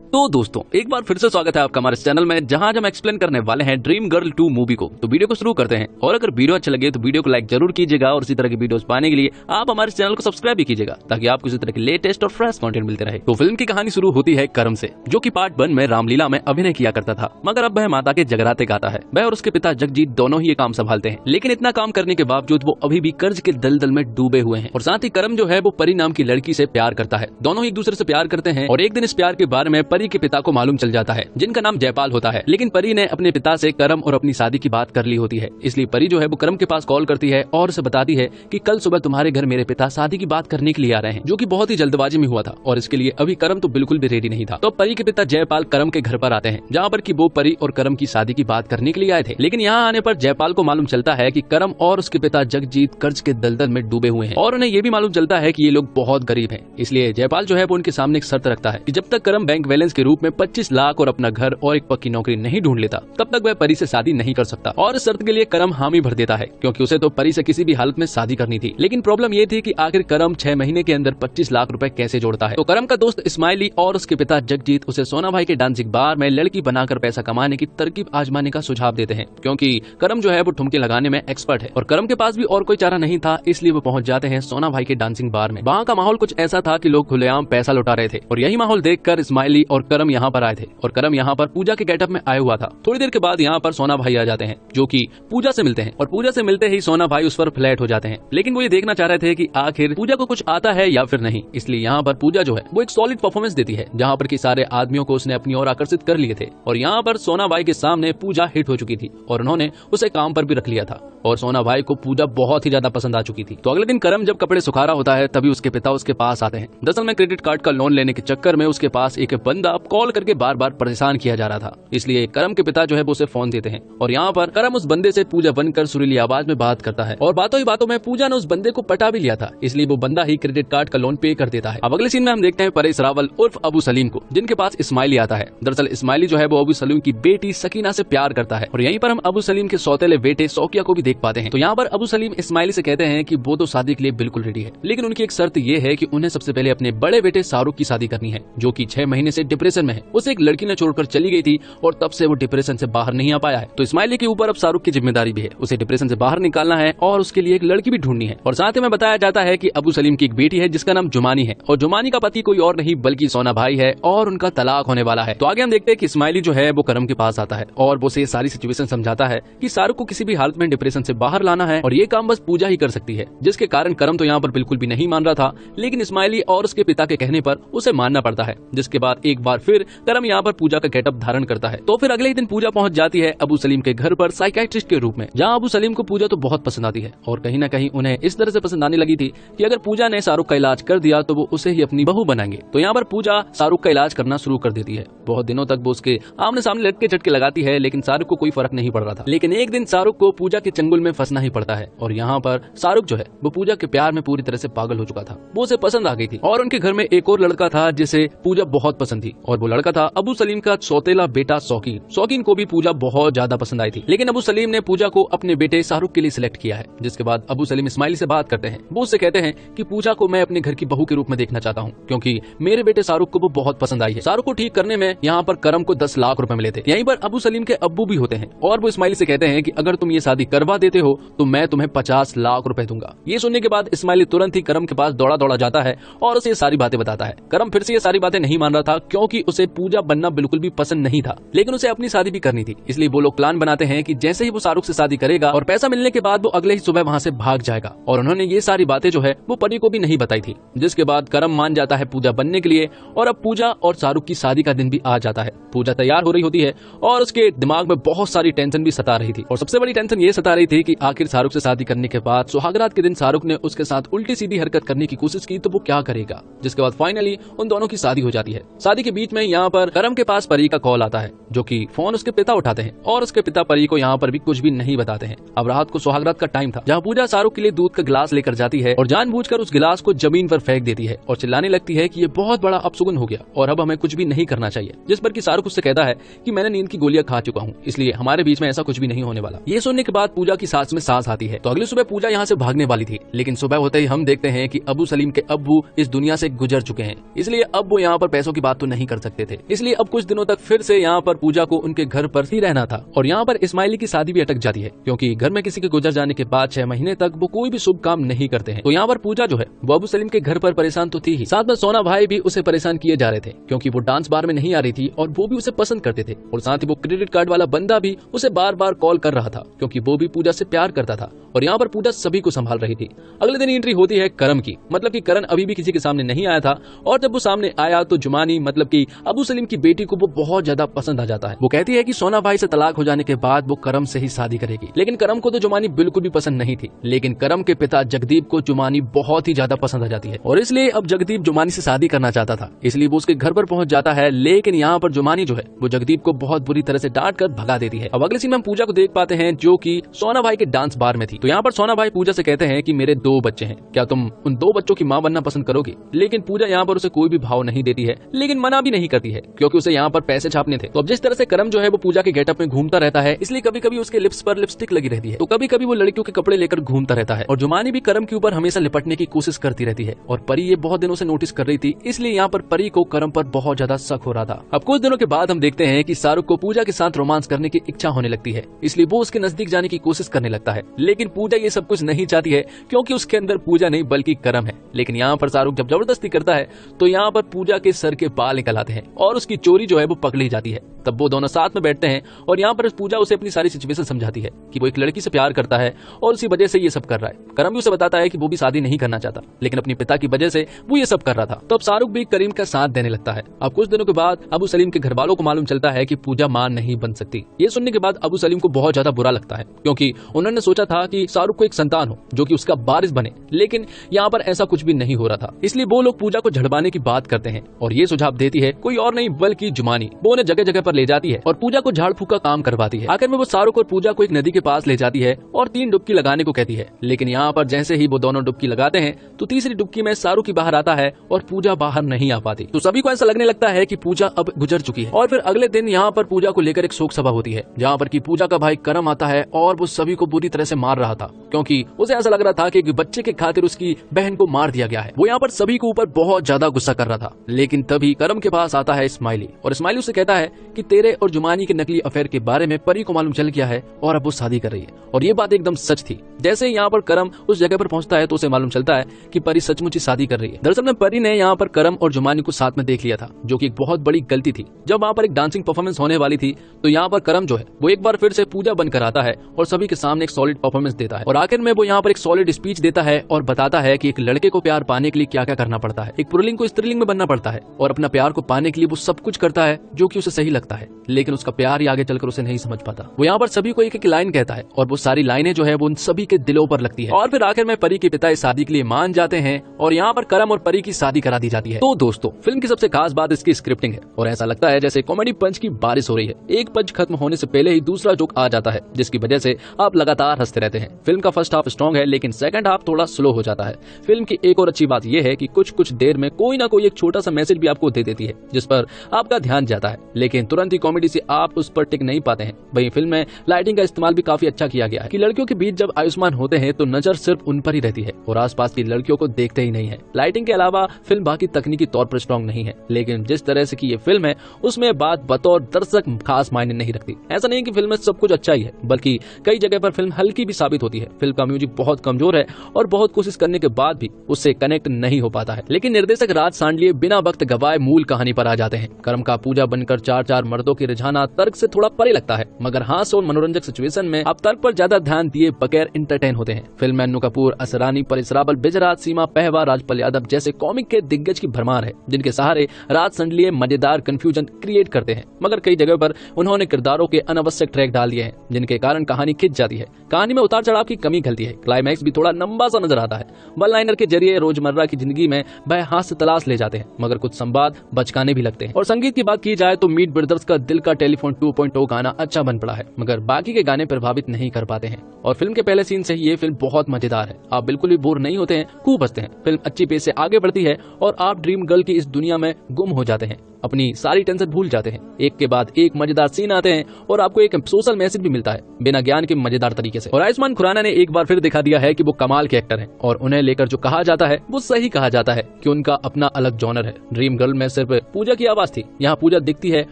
तो दोस्तों एक बार फिर से स्वागत है आपका हमारे चैनल में, जहां हम एक्सप्लेन करने वाले हैं ड्रीम गर्ल 2 मूवी को। तो वीडियो को शुरू करते हैं, और अगर वीडियो अच्छा लगे तो वीडियो को लाइक जरूर कीजिएगा, और इसी तरह की वीडियोस पाने के लिए आप हमारे चैनल को सब्सक्राइब भी कीजिएगा, ताकि आपको इसी तरह के लेटेस्ट और फ्रेश कंटेंट मिलते रहे। तो फिल्म की कहानी शुरू होती है करम से, जो कि पार्ट 1 में रामलीला में अभिनय किया करता था, मगर अब वह माता के जगराते गाता है। वह और उसके पिता जगजीत दोनों ही ये काम संभालते हैं, लेकिन इतना काम करने के बावजूद वो अभी भी कर्ज के दलदल में डूबे हुए हैं। और साथ ही करम जो है वो परी नाम की लड़की से प्यार करता है। दोनों ही एक दूसरे से प्यार करते हैं, और एक दिन इस प्यार के बारे में परी के पिता को मालूम चल जाता है, जिनका नाम जयपाल होता है। लेकिन परी ने अपने पिता से करम और अपनी शादी की बात कर ली होती है, इसलिए परी जो है वो करम के पास कॉल करती है और उसे बताती है कि कल सुबह तुम्हारे घर मेरे पिता शादी की बात करने के लिए आ रहे हैं, जो कि बहुत ही जल्दबाजी में हुआ था, और इसके लिए अभी करम तो बिल्कुल भी रेडी नहीं था। तो परी के पिता जयपाल करम के घर पर आते हैं, जहाँ पर कि वो परी और करम की शादी की बात करने के लिए आए थे। लेकिन यहाँ आने पर जयपाल को मालूम चलता है कि करम और उसके पिता जगजीत कर्ज के दलदल में डूबे हुए हैं, और उन्हें ये भी मालूम चलता है कि ये लोग बहुत गरीब हैं। इसलिए जयपाल जो है वो उनके सामने एक शर्त रखता है कि जब तक करम बैंक बैलेंस के रूप में 25 लाख और अपना घर और एक पक्की नौकरी नहीं ढूंढ लेता, तब तक वह परी से शादी नहीं कर सकता। और इस शर्त के लिए करम हामी भर देता है, क्योंकि उसे तो परी से किसी भी हालत में शादी करनी थी। लेकिन प्रॉब्लम ये थी कि आखिर करम 6 महीने के अंदर 25 लाख रुपए कैसे जोड़ता है। तो करम का दोस्त इस्माइली और उसके पिता जगजीत उसे सोना भाई के डांसिंग बार में लड़की बनाकर पैसा कमाने की तरकीब आजमाने का सुझाव देते हैं, क्योंकि करम जो है वो ठुमके लगाने में एक्सपर्ट है, और करम के पास भी और कोई चारा नहीं था, इसलिए वो पहुंच जाते हैं सोना भाई के डांसिंग बार में। वहाँ का माहौल कुछ ऐसा था कि लोग खुलेआम पैसा लौटा रहे थे, और यही माहौल देखकर इस्माइली और करम यहाँ पर आए थे, और करम यहाँ पर पूजा के गेटअप में आया हुआ था। थोड़ी देर के बाद यहाँ पर सोना भाई आ जाते हैं, जो कि पूजा से मिलते हैं, और पूजा से मिलते ही सोना भाई उस पर फ्लैट हो जाते हैं। लेकिन वो ये देखना चाह रहे थे कि आखिर पूजा को कुछ आता है या फिर नहीं, इसलिए यहाँ पर पूजा जो है वो एक सॉलिड परफॉर्मेंस देती है, जहाँ पर कि सारे आदमियों को उसने अपनी ओर आकर्षित कर लिए थे। और यहाँ पर सोना भाई के सामने पूजा हिट हो चुकी थी, और उन्होंने उसे काम पर भी रख लिया था, और सोना भाई को पूजा बहुत ही ज्यादा पसंद आ चुकी थी। तो अगले दिन करम जब कपड़े सुखा रहा होता है, तभी उसके पिता उसके पास आते हैं। दरअसल में क्रेडिट कार्ड का लोन लेने के चक्कर में उसके पास एक बंदा कॉल करके बार बार परेशान किया जा रहा था, इसलिए करम के पिता जो है वो उसे फोन देते हैं, और यहाँ पर करम उस बंदे से पूजा बनकर सुरीली आवाज में बात करता है, और बातों ही बातों में पूजा ने उस बंदे को पटा भी लिया था, इसलिए वो बंदा ही क्रेडिट कार्ड का लोन पे कर देता है। अब अगले सीन में हम देखते हैं परेश रावल उर्फ अबू सलीम को, जिनके पास इस्माइली आता है। दरअसल इस्माइली जो है वो अबू सलीम की बेटी सकीना से प्यार करता है, और यहीं पर हम अबू सलीम के सौतेले बेटे शौकिया को भी देख पाते हैं। तो यहाँ पर अबू सलीम इस्माइली से कहते हैं कि वो तो शादी के लिए बिल्कुल रेडी है, लेकिन उनकी एक शर्त ये है कि उन्हें सबसे पहले अपने बड़े बेटे शाहरुख की शादी करनी है, जो कि 6 महीने से डिप्रेशन में है। उसे एक लड़की ने छोड़कर चली गई थी, और तब से वो डिप्रेशन से बाहर नहीं आ पाया है। तो इस्माइली के ऊपर अब शाहरुख की जिम्मेदारी भी है, उसे डिप्रेशन से बाहर निकालना है, और उसके लिए एक लड़की भी ढूंढनी है। और साथ में बताया जाता है कि अबू सलीम की एक बेटी है जिसका नाम जुमानी है, और जुमानी का पति कोई और नहीं बल्कि सोना भाई है, और उनका तलाक होने वाला है। तो आगे हम देखते हैं कि इस्माइली जो है वो करम के पास आता है, और वो से सारी सिचुएशन समझाता है कि शाहरुख को किसी भी हालत में डिप्रेशन से बाहर लाना है, और ये काम बस पूजा ही कर सकती है, जिसके कारण करम तो यहाँ पर बिल्कुल भी नहीं मान रहा था, लेकिन इस्माइली और उसके पिता के कहने पर उसे मानना पड़ता है। जिसके बाद एक बार फिर करम यहाँ पर पूजा का गेटअप धारण करता है। तो फिर अगले ही दिन पूजा पहुंच जाती है अबू सलीम के घर पर साइकियाट्रिस्ट के रूप में, जहाँ अबू सलीम को पूजा तो बहुत पसंद आती है, और कहीं न कहीं उन्हें इस तरह से पसंद आने लगी थी कि अगर पूजा ने शाहरुख का इलाज कर दिया तो वो उसे ही अपनी बहू बनाएंगे। तो यहाँ पर पूजा शाहरुख का इलाज करना शुरू कर देती है। बहुत दिनों तक वो उसके आमने सामने लटके झटके लगाती है, लेकिन शाहरुख को कोई फर्क नहीं पड़ रहा था। लेकिन एक दिन शाहरुख को पूजा के चंगुल में फंसना ही पड़ता है, और यहाँ पर शाहरुख जो है वो पूजा के प्यार में पूरी तरह से पागल हो चुका था। वो उसे पसंद आ गई थी, और उनके घर में एक और लड़का था जिसे पूजा बहुत पसंद थी, और वो लड़का था अबू सलीम का सौतेला बेटा शौकीन। शौकीन को भी पूजा बहुत ज्यादा पसंद आई थी, लेकिन अबू सलीम ने पूजा को अपने बेटे शाहरुख के लिए सिलेक्ट किया है। जिसके बाद अबू सलीम इस्माइली से बात करते हैं। वो उससे कहते हैं कि पूजा को मैं अपने घर की बहू के रूप में देखना चाहता हूँ, क्योंकि मेरे बेटे शाहरुख को वो बहुत पसंद आई है। शाहरुख को ठीक करने में यहाँ पर करम को 10 लाख रुपए मिले थे। यहीं पर अबू सलीम के अब्बू भी होते हैं, और वो इस्माइली से कहते हैं कि अगर तुम ये शादी करवा देते हो तो मैं तुम्हें 50 लाख रुपए दूंगा। ये सुनने के बाद इस्माइली तुरंत ही करम के पास दौड़ा दौड़ा जाता है, और उसे ये सारी बातें बताता है। करम फिर से ये सारी बातें नहीं मान रहा था, क्योंकि उसे पूजा बनना बिल्कुल भी पसंद नहीं था, लेकिन उसे अपनी शादी भी करनी थी। इसलिए वो लोग प्लान बनाते हैं कि जैसे ही वो शाहरुख से शादी करेगा और पैसा मिलने के बाद वो अगले ही सुबह वहाँ से भाग जाएगा, और उन्होंने ये सारी बातें जो है वो परी को भी नहीं बताई थी। जिसके बाद करम मान जाता है पूजा बनने के लिए, और अब पूजा और शाहरुख की शादी का दिन भी आ जाता है। पूजा तैयार हो रही होती है, और उसके दिमाग में बहुत सारी टेंशन भी सता रही थी, और सबसे बड़ी टेंशन ये सता रही थी कि आखिर शाहरुख से शादी करने के बाद सुहागरात के दिन शाहरुख ने उसके साथ उल्टी सीधी हरकत करने की कोशिश की तो वो क्या करेगा। जिसके बाद फाइनली उन दोनों की शादी हो जाती है। शादी के बीच में यहाँ पर करम के पास परी का कॉल आता है, जो कि फोन उसके पिता उठाते हैं, और उसके पिता परी को यहाँ पर भी कुछ भी नहीं बताते हैं। अब रात को सुहागरात का टाइम था, जहाँ पूजा शाहरुख के लिए दूध का गिलास लेकर जाती है, और जानबूझकर उस गिलास को जमीन पर फेंक देती है, और चिल्लाने लगती है कि ये बहुत बड़ा अपशगुन हो गया, और अब हमें कुछ भी नहीं करना चाहिए। जिस पर कि शाहरुख उससे कहता है कि मैंने नींद की गोलियां खा चुका हूँ, इसलिए हमारे बीच में ऐसा कुछ भी नहीं होने वाला। ये सुनने के बाद पूजा की सांस में सांस आती है। तो अगली सुबह पूजा यहाँ से भागने वाली थी, लेकिन सुबह होते ही हम देखते हैं कि अबू सलीम के अब्बू इस दुनिया से गुजर चुके हैं, इसलिए अब वो यहाँ पर पैसों की बात तो नहीं कर सकते थे। इसलिए अब कुछ दिनों तक फिर से यहाँ पर पूजा को उनके घर पर ही रहना था। और यहाँ पर इस्माइली की शादी भी अटक जाती है, क्योंकि घर में किसी के गुजर जाने के बाद 6 महीने तक वो कोई भी शुभ काम नहीं करते हैं। तो यहाँ पर पूजा जो है वो अबू सलीम के घर पर परेशान तो थी ही, साथ में सोना भाई भी उसे परेशान किए जा रहे थे, क्योंकि वो डांस बार में नहीं आ रही थी और वो भी उसे पसंद करते थे। और साथ ही वो क्रेडिट कार्ड वाला बंदा भी उसे बार बार कॉल कर रहा था, क्योंकि वो भी पूजा से प्यार करता था। और यहाँ पर पूजा सभी को संभाल रही थी। अगले दिन एंट्री होती है करम की, मतलब कि करण अभी भी किसी के सामने नहीं आया था। और जब वो सामने आया तो जुमानी मतलब कि अबू सलीम की बेटी को वो बहुत ज्यादा पसंद आ जाता है। वो कहती है कि सोना भाई से तलाक हो जाने के बाद वो करम से ही शादी करेगी। लेकिन करम को तो जुमानी बिल्कुल भी पसंद नहीं थी। लेकिन करम के पिता जगदीप को जुमानी बहुत ही ज्यादा पसंद आ जाती है, और इसलिए अब जगदीप जुमानी से शादी करना चाहता था। इसलिए वो उसके घर पर पहुंच जाता है। लेकिन यहाँ पर जुमानी जो है वो जगदीप को बहुत बुरी तरह से डांट कर भगा देती है। अब अगले सीन में हम पूजा को देख पाते हैं, जो कि सोना भाई के डांस बार में थी। तो यहाँ पर सोना भाई पूजा से कहते हैं कि मेरे 2 बच्चे हैं, क्या तुम उन 2 बच्चों की मां बनना पसंद करोगी? लेकिन पूजा यहाँ पर उसे कोई भी भाव नहीं देती है, लेकिन मना भी नहीं करती है, क्योंकि उसे यहाँ पर पैसे छापने थे। तो अब जिस तरह से करम जो है वो पूजा के गेटअप में घूमता रहता है, इसलिए कभी कभी उसके लिप्स पर लिपस्टिक लगी रहती है, तो कभी कभी वो लड़कियों के कपड़े लेकर घूमता रहता है। और जुमानी भी करम के ऊपर हमेशा लिपटने की कोशिश करती रहती है, और परी ये बहुत दिनों से नोटिस कर रही थी, इसलिए यहाँ पर परी को करम पर बहुत ज्यादा शक हो रहा था। अब कुछ दिनों के बाद हम देखते हैं कि शाहरुख को पूजा के साथ रोमांस करने की इच्छा होने लगती है, इसलिए वो उसके नजदीक जाने की कोशिश करने लगता है। लेकिन पूजा ये सब कुछ नहीं चाहती है, क्योंकि उसके अंदर पूजा नहीं बल्कि करम है। लेकिन यहाँ पर शाहरुख जब जबरदस्ती करता है तो यहाँ पर पूजा के सर के बाल निकल आते हैं और उसकी चोरी जो है वो पकड़ी जाती है। तब वो दोनों साथ में बैठते हैं और यहाँ पर पूजा उसे अपनी सारी सिचुएशन समझाती है कि वो एक लड़की से प्यार करता है और उसी वजह से ये सब कर रहा है। करम भी उसे बताता है कि वो भी शादी नहीं करना चाहता, लेकिन अपने पिता की वजह से वो ये सब कर रहा था। तो अब शाहरुख भी करीम का साथ देने लगता है। अब कुछ दिनों के बाद अबू सलीम के घर वालों को मालूम चलता है कि पूजा मां नहीं बन सकती। ये सुनने के बाद अबू सलीम को बहुत ज्यादा बुरा लगता है, क्योंकि उन्होंने सोचा था कि शाहरुख को एक संतान हो जो कि उसका वारिस बने, लेकिन यहाँ पर ऐसा कुछ भी नहीं हो रहा था। इसलिए वो लोग पूजा को झड़वाने की बात करते हैं और ये सुझाव देती है कोई और नहीं बल्कि जुमानी। वो उन्हें जगह जगह पर ले जाती है और पूजा को झाड़ फूक का काम करवाती है। आखिर में वो शाहरुख और पूजा को एक नदी के पास ले जाती है और 3 डुबकी लगाने को कहती है। लेकिन यहाँ पर जैसे ही वो दोनों डुबकी लगाते हैं तो तीसरी डुबकी में शाहरुख ही बाहर आता है और पूजा बाहर नहीं आ पाती। तो सभी को ऐसा लगने लगता है कि पूजा अब गुजर चुकी है। और फिर अगले दिन यहाँ पर पूजा को लेकर एक शोक सभा होती है, जहाँ पर की पूजा का भाई करम आता है और वो सभी को बुरी तरह से मार रहा था, क्योंकि उसे ऐसा लग रहा था कि बच्चे के खातिर उसकी बहन को मार दिया गया है। वो यहाँ पर सभी के ऊपर बहुत ज्यादा गुस्सा कर रहा था। लेकिन तभी करम के पास आता है इस्माइली और इस्माइली उसे कहता है कि तेरे और जुमानी के नकली अफेयर के बारे में परी को मालूम चल गया है और अब वो शादी कर रही है। और ये बात एकदम सच थी। जैसे ही यहाँ पर करम उस जगह पर पहुंचता है तो उसे मालूम चलता है कि परी सचमुच ही शादी कर रही है। दरअसल में परी ने यहाँ पर करम और जुमानी को साथ में देख लिया था, जो कि एक बहुत बड़ी गलती थी। जब वहाँ पर एक डांसिंग परफॉर्मेंस होने वाली थी तो यहाँ पर करम जो है वो एक बार फिर से पूजा बनकर आता है और सभी के सामने एक सॉलिड परफॉर्मेंस देता है। और आखिर में वो यहाँ पर एक सॉलिड स्पीच देता है और बताता है कि एक लड़के को प्यार पाने के लिए क्या क्या करना पड़ता है। एक पुल्लिंग को स्त्रीलिंग में बनना पड़ता है और अपना प्यार को पाने के लिए वो सब कुछ करता है जो कि उसे सही लगता है, लेकिन उसका प्यार ही आगे चलकर उसे नहीं समझ पाता। वो यहाँ पर सभी को एक एक लाइन कहता है और वो सारी लाइनें जो है वो उन सभी के दिलों पर लगती है। और फिर आखिर में परी के पिता इस शादी के लिए मान जाते हैं और यहाँ पर करम और परी की शादी करा दी जाती है। तो दोस्तों, फिल्म की सबसे खास बात इसकी स्क्रिप्टिंग है और ऐसा लगता है जैसे कॉमेडी पंच की बारिश हो रही है। एक पंच खत्म होने से पहले ही दूसरा जोक आ जाता है, जिसकी वजह से आप लगातार हंसते रहते हैं। फिल्म का फर्स्ट हाफ स्ट्रॉन्ग है, लेकिन सेकंड हाफ थोड़ा स्लो हो जाता है। फिल्म की एक और अच्छी बात यह है कि कुछ देर में कोई ना कोई एक छोटा सा मैसेज भी आपको दे देती है, जिस पर आपका ध्यान जाता है, लेकिन तुरंत ही कॉमेडी से आप उस पर टिक नहीं पाते हैं। वहीं फिल्म में लाइटिंग का इस्तेमाल भी काफी अच्छा किया गया है कि लड़कियों के बीच जब आयुष्मान होते हैं तो नजर सिर्फ उन पर ही रहती है और आसपास की लड़कियों को देखते ही नहीं है। लाइटिंग के अलावा फिल्म बाकी तकनीकी तौर पर स्ट्रॉन्ग नहीं है, लेकिन जिस तरह से की ये फिल्म है उसमें बात बतौर दर्शक खास मायने नहीं रखती। ऐसा नहीं कि फिल्म में सब कुछ अच्छा ही है, बल्कि कई जगह पर फिल्म हल्की भी साबित होती है। फिल्म का म्यूजिक बहुत कमजोर है और बहुत कोशिश करने के बाद भी उससे कनेक्ट नहीं हो पाता है। लेकिन निर्देशक राज सांडलिए बिना वक्त गवाए मूल कहानी पर आ जाते हैं। करम का पूजा बनकर 4 मर्दों के रुझाना तर्क से थोड़ा परे लगता है, मगर हास्य और मनोरंजक सिचुएशन में आप तर्क पर ज्यादा ध्यान दिए बगैर इंटरटेन होते हैं। फिल्म में अन्नू कपूर, असरानी, परेश रावल, बिजराज, सीमा पहवा, राजपाल यादव जैसे कॉमिक के दिग्गज की भरमार है, जिनके सहारे राज सांडलिए मजेदार कंफ्यूजन क्रिएट करते हैं। मगर कई जगह पर उन्होंने किरदारों के अनावश्यक ट्रैक डाल दिए हैं, जिनके कारण कहानी खिंच जाती है। कहानी में उतार चढ़ाव की कमी खलती है। क्लाइमैक्स भी थोड़ा लंबा सा नजर आता है। वन लाइनर के जरिए रोजमर्रा की जिंदगी में वह हास्य तलाश ले जाते हैं, मगर कुछ संवाद बचकाने भी लगते हैं। और संगीत की बात की जाए तो मीट ब्रदर्स का दिल का टेलीफोन 2.0 गाना अच्छा बन पड़ा है, मगर बाकी के गाने प्रभावित नहीं कर पाते हैं। और फिल्म के पहले सीन सीन से ही ये फिल्म बहुत मजेदार है। आप बिल्कुल भी बोर नहीं होते हैं, खूब हंसते हैं। फिल्म अच्छी पेस से आगे बढ़ती है और आप ड्रीम गर्ल की इस दुनिया में गुम हो जाते हैं, अपनी सारी टेंशन भूल जाते हैं। एक के बाद एक मजेदार सीन आते हैं और आपको एक सोशल मैसेज भी मिलता है बिना ज्ञान के मजेदार तरीके से। और आयुष्मान खुराना ने एक बार फिर दिखा दिया है कि वो कमाल के एक्टर हैं और उन्हें लेकर जो कहा जाता है वो सही कहा जाता है कि उनका अपना अलग जॉनर है। ड्रीम गर्ल में सिर्फ पूजा की आवाज थी, यहाँ पूजा दिखती है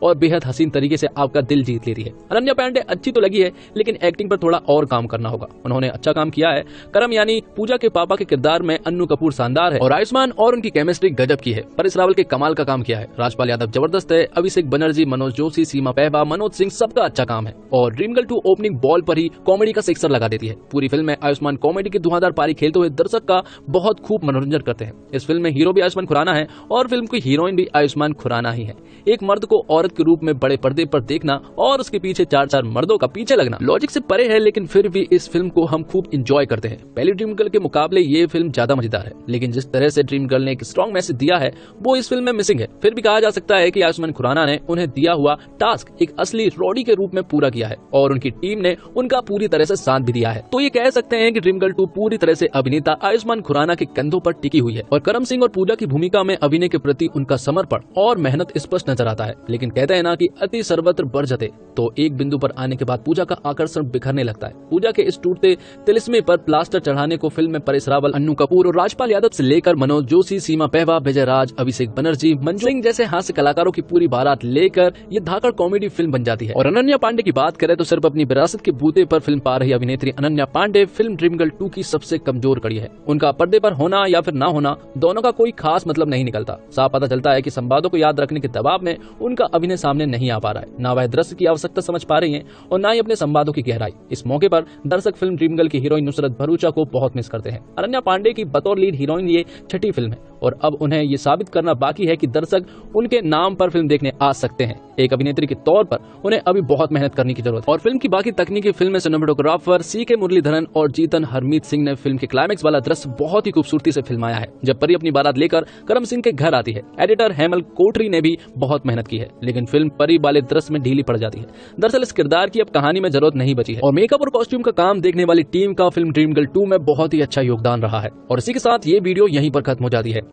और बेहद हसीन तरीके से आपका दिल जीत लेती है। अनन्या पांडे अच्छी तो लगी है लेकिन एक्टिंग पर थोड़ा और काम करना होगा। उन्होंने अच्छा काम किया है। करम यानी पूजा के पापा के किरदार में अन्नू कपूर शानदार है और आयुष्मान और उनकी केमिस्ट्री गजब की है। परेश रावल के कमाल का काम किया है। राजपाल यादव जबरदस्त है। अभिषेक बनर्जी, मनोज जोशी, सीमा पहबा, मनोज सिंह, सबका अच्छा काम है। और ड्रीम गर्ल 2 ओपनिंग बॉल पर ही कॉमेडी का सिक्सर लगा देती है। पूरी फिल्म में आयुष्मान कॉमेडी की धुआंधार पारी खेलते हुए दर्शक का बहुत खूब मनोरंजन करते हैं। इस फिल्म में हीरो भी आयुष्मान खुराना है और फिल्म की हीरोइन भी आयुष्मान खुराना ही है। एक मर्द को औरत के रूप में बड़े पर्दे पर देखना और उसके पीछे 4-4 मर्दों का पीछे लगना लॉजिक से परे है, लेकिन फिर भी इस फिल्म को हम खूब इंजॉय करते हैं। पहली ड्रीम गर्ल के मुकाबले ये फिल्म ज्यादा मजेदार है, लेकिन जिस तरह से ड्रीम गर्ल ने एक स्ट्रॉन्ग मैसेज दिया है वो इस फिल्म में मिसिंग है। फिर भी कहा जा सकता है कि आयुष्मान खुराना ने उन्हें दिया हुआ टास्क एक असली रॉडी के रूप में पूरा किया है और उनकी टीम ने उनका पूरी तरह से साथ भी दिया है। तो ये कह सकते हैं कि ड्रीम गर्ल 2 पूरी तरह से अभिनेता आयुष्मान खुराना के कंधों पर टिकी हुई है और करम सिंह और पूजा की भूमिका में अभिनय के प्रति उनका समर्पण और मेहनत स्पष्ट नजर आता है। लेकिन कहते हैं ना कि अति सर्वत्र बरजते, तो एक बिंदु पर आने के बाद पूजा का आकर्षण बिखरने लगता है। पूजा के इस टूटते तिलिस्मे पर प्लास्टर चढ़ाने को फिल्म में परेश रावल, अन्नू कपूर और राजपाल यादव से लेकर मनोज जोशी, सीमा पहबा, विजय राज, अभिषेक बनर्जी, मंजू सिंह जैसे हास्य कलाकारों की पूरी बारात लेकर ये धाकड़ कॉमेडी फिल्म बन जाती है। और अनन्या पांडे की बात करें तो सिर्फ अपनी विरासत के बूते पर फिल्म पा रही अभिनेत्री Ananya Pandey film dream girl 2 की सबसे कमजोर कड़ी है। उनका पर्दे पर होना या फिर ना होना, दोनों का कोई खास मतलब नहीं निकलता। साफ पता चलता है कि संवादों को याद रखने के दबाव में उनका अभिनय सामने नहीं आ पा रहा है। ना वह दृश्य की आवश्यकता समझ पा रही है और ना ही अपने संवादों की गहराई। इस मौके पर दर्शक फिल्म ड्रीम गर्ल की हीरोइन नुसरत भरूचा को बहुत मिस करते हैं। अनन्या पांडे की बतौर लीड हीरोइन ये छठी फिल्म है और अब उन्हें ये साबित करना बाकी है कि दर्शक उनके नाम पर फिल्म देखने आ सकते हैं। एक अभिनेत्री के तौर पर उन्हें अभी बहुत मेहनत करने की जरूरत है। और फिल्म की बाकी तकनीकी फिल्म में सिनेमेटोग्राफर CK मुरलीधरन और जीतन हरमीत सिंह ने फिल्म के क्लाइमेक्स वाला दृश्य बहुत ही खूबसूरती से फिल्माया है, जब परी अपनी बारात लेकर करम सिंह के घर आती है। एडिटर हेमल कोटरी ने भी बहुत मेहनत की है, लेकिन फिल्म परी वाले दृश्य में ढीली पड़ जाती है। दरअसल इस किरदार की अब कहानी में जरूरत नहीं बची है और मेकअप और कॉस्ट्यूम का काम देखने वाली टीम का फिल्म ड्रीम गर्ल 2 में बहुत ही अच्छा योगदान रहा है। और इसी के साथ ये वीडियो यहीं पर खत्म हो जाती है।